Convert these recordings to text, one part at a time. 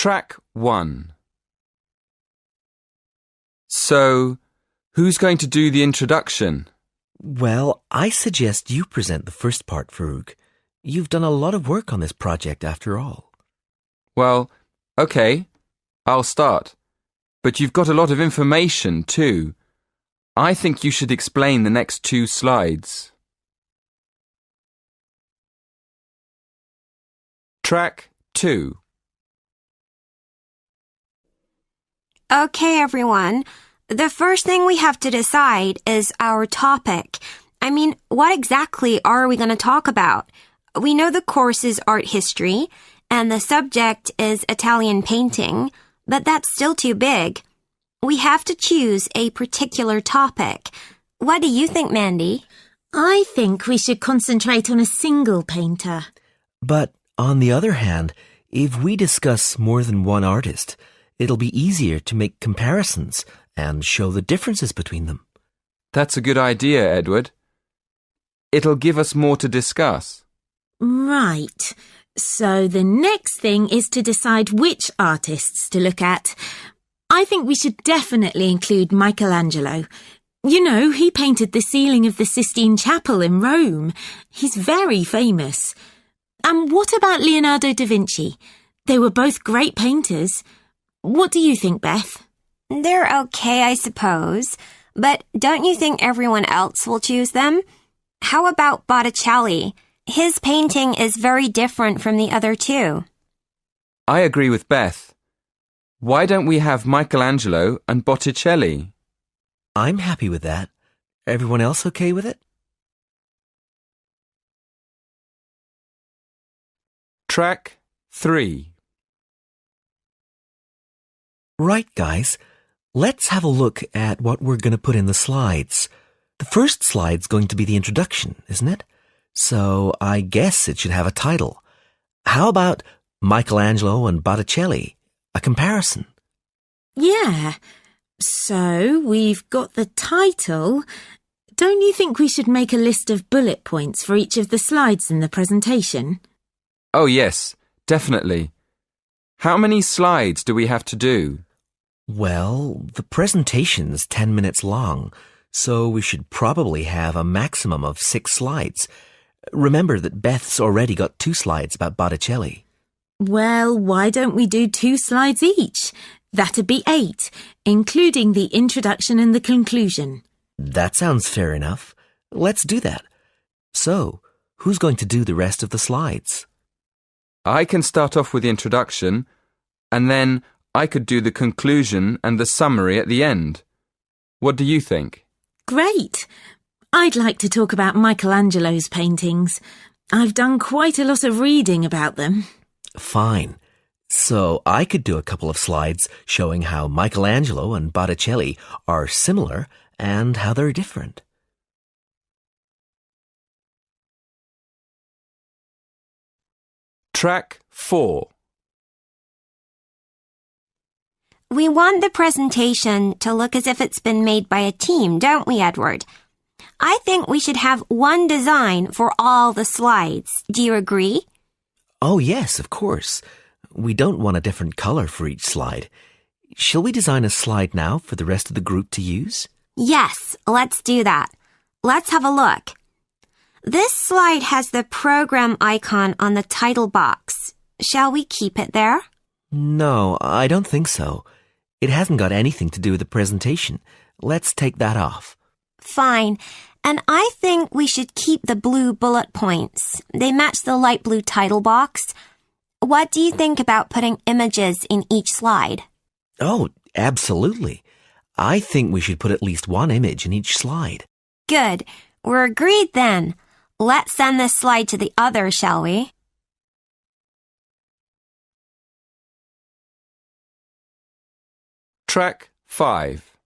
Track 1. So, who's going to do the introduction? Well, I suggest you present the first part, Farouk. You've done a lot of work on this project after all. Well, okay, I'll start. But you've got a lot of information too. I think you should explain the next 2 slides. Track 2. Okay, everyone. The first thing we have to decide is our topic. I mean, what exactly are we going to talk about? We know the course is art history, and the subject is Italian painting, but that's still too big. We have to choose a particular topic. What do you think, Mandy? I think we should concentrate on a single painter. But on the other hand, if we discuss more than one artist, it'll be easier to make comparisons and show the differences between them. That's a good idea, Edward. It'll give us more to discuss. Right. So the next thing is to decide which artists to look at. I think we should definitely include Michelangelo. You know, he painted the ceiling of the Sistine Chapel in Rome. He's very famous. And what about Leonardo da Vinci? They were both great painters. What do you think, Beth? They're okay, I suppose. But don't you think everyone else will choose them? How about Botticelli? His painting is very different from the other 2. I agree with Beth. Why don't we have Michelangelo and Botticelli? I'm happy with that. Everyone else okay with it? Track 3. Right, guys. Let's have a look at what we're going to put in the slides. The first slide's going to be the introduction, isn't it? So I guess it should have a title. How about Michelangelo and Botticelli? A comparison. Yeah. So we've got the title. Don't you think we should make a list of bullet points for each of the slides in the presentation? Oh yes, definitely. How many slides do we have to do? Well, the presentation's 10 minutes long, so we should probably have a maximum of 6 slides. Remember that Beth's already got 2 slides about Botticelli. Well, why don't we do 2 slides each? That'd be 8, including the introduction and the conclusion. That sounds fair enough. Let's do that. So, who's going to do the rest of the slides? I can start off with the introduction, and then I could do the conclusion and the summary at the end. What do you think? Great! I'd like to talk about Michelangelo's paintings. I've done quite a lot of reading about them. Fine. So I could do a couple of slides showing how Michelangelo and Botticelli are similar and how they're different. Track 4. We want the presentation to look as if it's been made by a team, don't we, Edward? I think we should have one design for all the slides. Do you agree? Oh, yes, of course. We don't want a different color for each slide. Shall we design a slide now for the rest of the group to use? Yes, let's do that. Let's have a look. This slide has the program icon on the title box. Shall we keep it there? No, I don't think so. It hasn't got anything to do with the presentation. Let's take that off. Fine. And I think we should keep the blue bullet points. They match the light blue title box. What do you think about putting images in each slide? Oh, absolutely. I think we should put at least one image in each slide. Good. We're agreed then. Let's send this slide to the others, shall we? Track 5.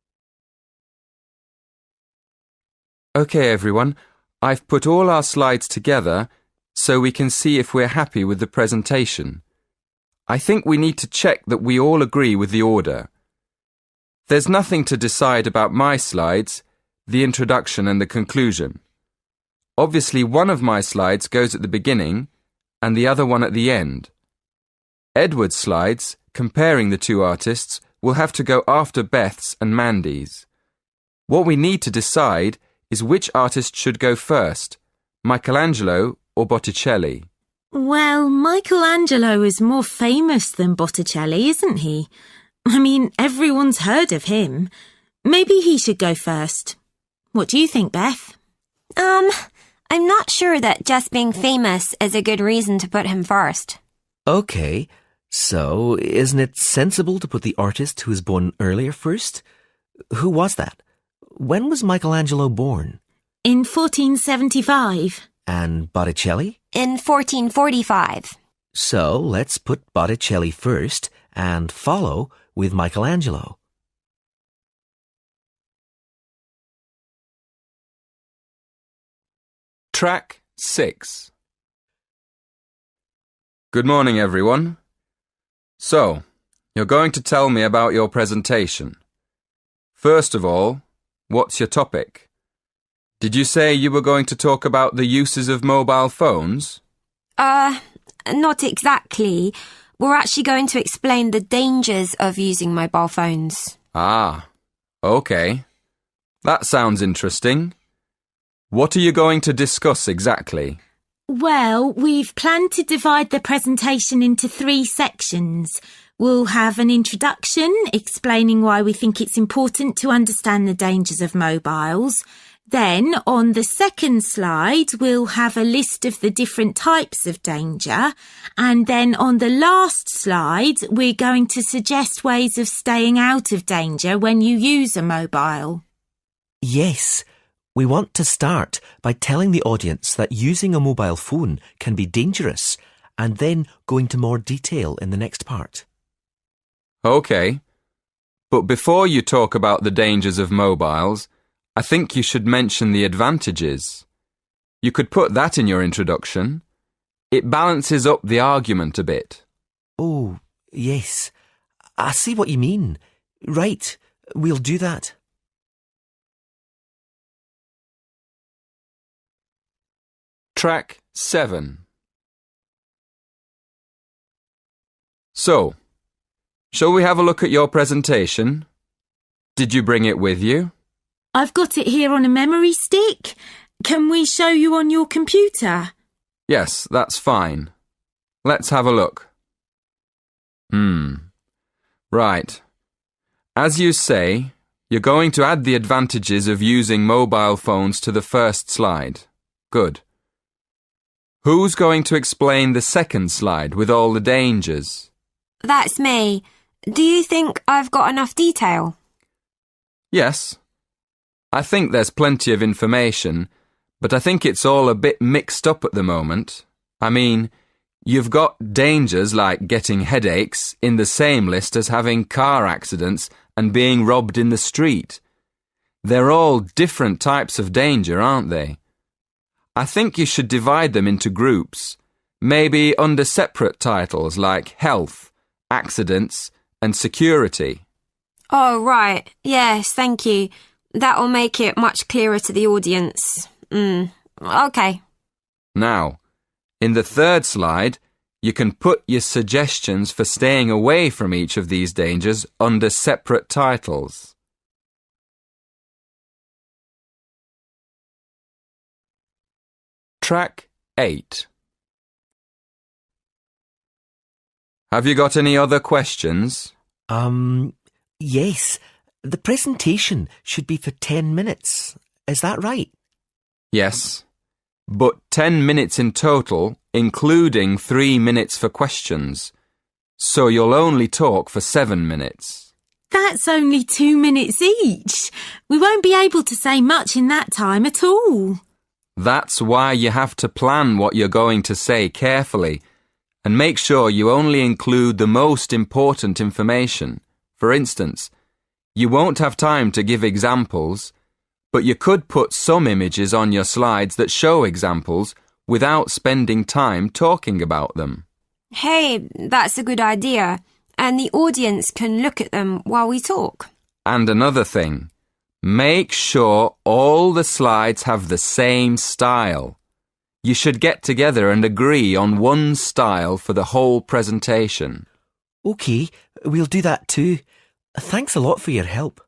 Okay, everyone. I've put all our slides together so we can see if we're happy with the presentation. I think we need to check that we all agree with the order. There's nothing to decide about my slides, the introduction and the conclusion. Obviously, one of my slides goes at the beginning and the other one at the end. Edward's slides comparing the two artists, we'll have to go after Beth's and Mandy's. What we need to decide is which artist should go first, Michelangelo or Botticelli. Well, Michelangelo is more famous than Botticelli, isn't he? I mean, everyone's heard of him. Maybe he should go first. What do you think, Beth? I'm not sure that just being famous is a good reason to put him first. Okay, so isn't it sensible to put the artist who was born earlier first? Who was that? When was Michelangelo born? In 1475. And Botticelli? In 1445. So let's put Botticelli first and follow with Michelangelo. Track 6. Good morning, everyone. So, you're going to tell me about your presentation. First of all, what's your topic? Did you say you were going to talk about the uses of mobile phones? Not exactly. We're actually going to explain the dangers of using mobile phones. Ah, okay. That sounds interesting. What are you going to discuss exactly? Well, we've planned to divide the presentation into 3 sections. We'll have an introduction explaining why we think it's important to understand the dangers of mobiles. Then, on the second slide, we'll have a list of the different types of danger. And then on the last slide, we're going to suggest ways of staying out of danger when you use a mobile. Yes, we want to start by telling the audience that using a mobile phone can be dangerous and then go into more detail in the next part. Okay. But before you talk about the dangers of mobiles, I think you should mention the advantages. You could put that in your introduction. It balances up the argument a bit. Oh, yes. I see what you mean. Right, we'll do that. Track 7. So, shall we have a look at your presentation? Did you bring it with you? I've got it here on a memory stick. Can we show you on your computer? Yes, that's fine. Let's have a look. Right. As you say, you're going to add the advantages of using mobile phones to the first slide. Good. Who's going to explain the second slide with all the dangers? That's me. Do you think I've got enough detail? Yes. I think there's plenty of information, but I think it's all a bit mixed up at the moment. I mean, you've got dangers like getting headaches in the same list as having car accidents and being robbed in the street. They're all different types of danger, aren't they? I think you should divide them into groups, maybe under separate titles like health, accidents, and security. Oh, right. Yes, thank you. That'll make it much clearer to the audience. Okay. Now, in the third slide, you can put your suggestions for staying away from each of these dangers under separate titles. Track 8. Have you got any other questions? Yes. The presentation should be for 10 minutes. Is that right? Yes, but 10 minutes in total, including 3 minutes for questions. So you'll only talk for 7 minutes. That's only 2 minutes each. We won't be able to say much in that time at all. That's why you have to plan what you're going to say carefully and make sure you only include the most important information. For instance, you won't have time to give examples, but you could put some images on your slides that show examples without spending time talking about them. Hey, that's a good idea. And the audience can look at them while we talk. And another thing, make sure all the slides have the same style. You should get together and agree on one style for the whole presentation. OK, we'll do that too. Thanks a lot for your help.